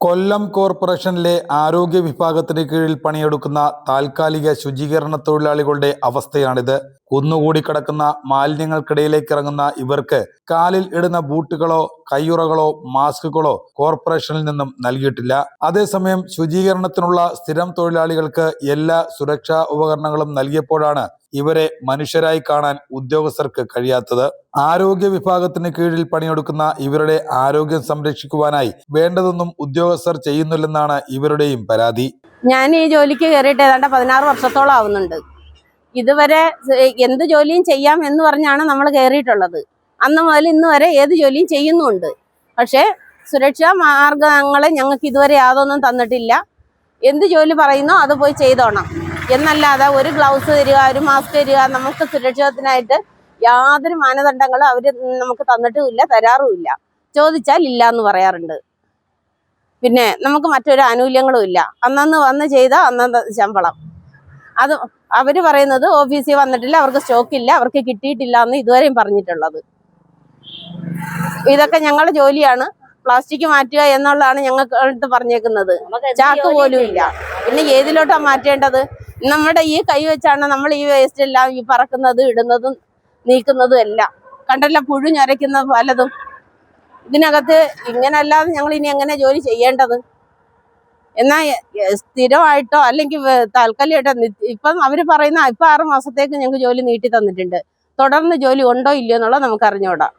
കൊല്ലം കോർപ്പറേഷനിലെ ആരോഗ്യ വിഭാഗത്തിന് കീഴിൽ പണിയെടുക്കുന്ന താൽക്കാലിക ശുചീകരണ തൊഴിലാളികളുടെ അവസ്ഥയാണിത്. കുന്നുകൂടി കിടക്കുന്ന മാലിന്യങ്ങൾക്കിടയിലേക്ക് ഇറങ്ങുന്ന ഇവർക്ക് കാലിൽ ഇടുന്ന ബൂട്ടുകളോ കയ്യുറകളോ മാസ്കുകളോ കോർപ്പറേഷനിൽ നിന്നും നൽകിയിട്ടില്ല. അതേസമയം ശുചീകരണത്തിനുള്ള സ്ഥിരം തൊഴിലാളികൾക്ക് എല്ലാ സുരക്ഷാ ഉപകരണങ്ങളും നൽകിയപ്പോഴാണ് ഇവരെ മനുഷ്യരായി കാണാൻ ഉദ്യോഗസ്ഥർക്ക് കഴിയാത്തത്. ആരോഗ്യ വിഭാഗത്തിന് കീഴിൽ പണിയെടുക്കുന്ന ഇവരുടെ ആരോഗ്യം സംരക്ഷിക്കുവാനായി വേണ്ടതൊന്നും ഉദ്യോഗസ്ഥർ ചെയ്യുന്നില്ലെന്നാണ് ഇവരുടെയും പരാതി. ഞാൻ ഈ ജോലിക്ക് കയറിയിട്ട് ഏതാണ്ട് 16 വർഷത്തോളം ആവുന്നുണ്ട്. ഇതുവരെ എന്ത് ജോലിയും ചെയ്യാം എന്ന് പറഞ്ഞാണ് നമ്മൾ കയറിയിട്ടുള്ളത്. അന്ന് മുതൽ ഇന്ന് വരെ ഏത് ജോലിയും ചെയ്യുന്നുണ്ട്. പക്ഷേ സുരക്ഷാ മാർഗങ്ങൾ ഞങ്ങൾക്ക് ഇതുവരെ യാതൊന്നും തന്നിട്ടില്ല. എന്ത് ജോലി പറയുന്നോ അത് പോയി ചെയ്തോണം എന്നല്ലാതെ ഒരു ഗ്ലൗസ് തരിക, ഒരു മാസ്ക് തരിക, നമുക്ക് സുരക്ഷിതത്തിനായിട്ട് യാതൊരു മാനദണ്ഡങ്ങളും അവർ നമുക്ക് തന്നിട്ടുമില്ല, തരാറുമില്ല. ചോദിച്ചാൽ ഇല്ല എന്ന് പറയാറുണ്ട്. പിന്നെ നമുക്ക് മറ്റൊരു ആനുകൂല്യങ്ങളും ഇല്ല. അന്നന്ന് വന്ന് ചെയ്ത അന്നത്തെ ശമ്പളം. അത് അവർ പറയുന്നത് ഓഫീസിൽ വന്നിട്ടില്ല, അവർക്ക് സ്റ്റോക്കില്ല, അവർക്ക് കിട്ടിയിട്ടില്ല എന്ന് ഇതുവരെയും പറഞ്ഞിട്ടുള്ളത്. ഇതൊക്കെ ഞങ്ങളുടെ ജോലിയാണ്. പ്ലാസ്റ്റിക് മാറ്റുക എന്നുള്ളതാണ് ഞങ്ങൾക്ക് പറഞ്ഞേക്കുന്നത്. ചാക്ക് പോലും ഇല്ല. പിന്നെ ഏതിലോട്ടാ മാറ്റേണ്ടത്? നമ്മുടെ ഈ കൈ വെച്ചാണ് നമ്മൾ ഈ വേസ്റ്റ് എല്ലാം ഈ പറക്കുന്നതും ഇടുന്നതും നീക്കുന്നതും എല്ലാം. കണ്ടല്ല പുഴു ഞരയ്ക്കുന്ന പലതും. ഇതിനകത്ത് ഇങ്ങനല്ലാതെ ഞങ്ങൾ ഇനി എങ്ങനെ ജോലി ചെയ്യേണ്ടത്? എന്നാൽ സ്ഥിരമായിട്ടോ അല്ലെങ്കിൽ താൽക്കാലികമായിട്ടോ ഇപ്പം അവർ പറയുന്ന ഇപ്പം 6 മാസത്തേക്ക് ഞങ്ങൾക്ക് ജോലി നീട്ടി തന്നിട്ടുണ്ട്. തുടർന്ന് ജോലി ഉണ്ടോ ഇല്ലയോ എന്നുള്ളത് നമുക്ക് അറിഞ്ഞുകൂടാ.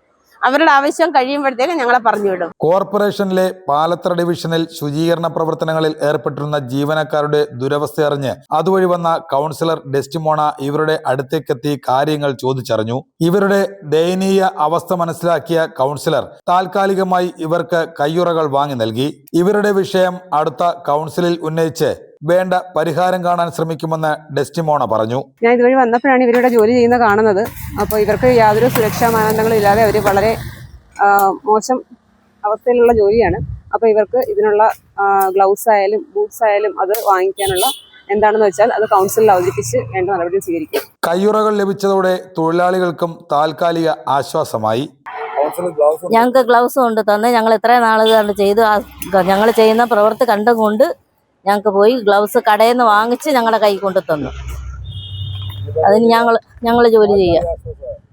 അവരുടെ ആവശ്യം കഴിയുമ്പോഴത്തേക്ക് ഞങ്ങളെ പറഞ്ഞുവിടും. കോർപ്പറേഷനിലെ പാലത്തറ ഡിവിഷനിൽ ശുചീകരണ പ്രവർത്തനങ്ങളിൽ ഏർപ്പെട്ടിരുന്ന ജീവനക്കാരുടെ ദുരവസ്ഥ അറിഞ്ഞ് അതുവഴി വന്ന കൗൺസിലർ ഡെസ്റ്റിമോണ ഇവരുടെ അടുത്തേക്കെത്തി കാര്യങ്ങൾ ചോദിച്ചറിഞ്ഞു. ഇവരുടെ ദയനീയ അവസ്ഥ മനസ്സിലാക്കിയ കൗൺസിലർ താൽക്കാലികമായി ഇവർക്ക് കയ്യുറകൾ വാങ്ങി നൽകി. ഇവരുടെ വിഷയം അടുത്ത കൗൺസിലിൽ ഉന്നയിച്ച് വേണ്ട പരിഹാരം കാണാൻ ശ്രമിക്കുമെന്ന് ഡെസ്റ്റിമോണ പറഞ്ഞു. ഞാൻ ഇതുവഴി വന്നപ്പോഴാണ് ഇവരുടെ ജോലി ചെയ്യുന്ന കാണുന്നത്. അപ്പോൾ ഇവർക്ക് യാതൊരു സുരക്ഷാ മാനദണ്ഡങ്ങളും ഇല്ലാതെ അവർ വളരെ മോശം അവസ്ഥയിലുള്ള ജോലിയാണ്. അപ്പോൾ ഇവർക്ക് ഇതിനുള്ള ഗ്ലൗസ് ആയാലും ബൂട്ട്സ് ആയാലും അത് വാങ്ങിക്കാനുള്ള എന്താണെന്ന് വെച്ചാൽ അത് കൗൺസിലിൽ അവതരിപ്പിച്ച് വേണ്ട നടപടി സ്വീകരിക്കും. കയ്യുറകൾ ലഭിച്ചതോടെ തൊഴിലാളികൾക്കും താൽക്കാലിക ആശ്വാസമായി. ഞങ്ങൾക്ക് ഗ്ലൗസ് കൊണ്ട് തന്നെ ഞങ്ങൾ എത്ര നാളുകൾ ചെയ്തു. ഞങ്ങൾ ചെയ്യുന്ന പ്രവൃത്തി കണ്ടുകൊണ്ട് ഞങ്ങൾക്ക് പോയി ഗ്ലൗസ് കടയിൽ നിന്ന് വാങ്ങിച്ച് ഞങ്ങളുടെ കൈ കൊണ്ട് തന്നു. അതിന് ഞങ്ങൾ ജോലി ചെയ്യാം.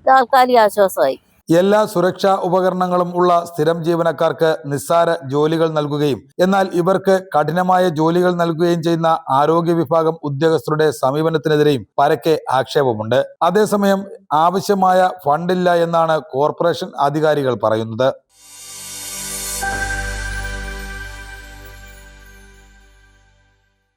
താൽക്കാലിക ആശ്വാസമായി. എല്ലാ സുരക്ഷാ ഉപകരണങ്ങളും ഉള്ള സ്ഥിരം ജീവനക്കാർക്ക് നിസ്സാര ജോലികൾ നൽകുകയും എന്നാൽ ഇവർക്ക് കഠിനമായ ജോലികൾ നൽകുകയും ചെയ്യുന്ന ആരോഗ്യ വിഭാഗം ഉദ്യോഗസ്ഥരുടെ സമീപനത്തിനെതിരെയും പരക്കെ ആക്ഷേപമുണ്ട്. അതേസമയം ആവശ്യമായ ഫണ്ടില്ല എന്നാണ് കോർപ്പറേഷൻ അധികാരികൾ പറയുന്നത്.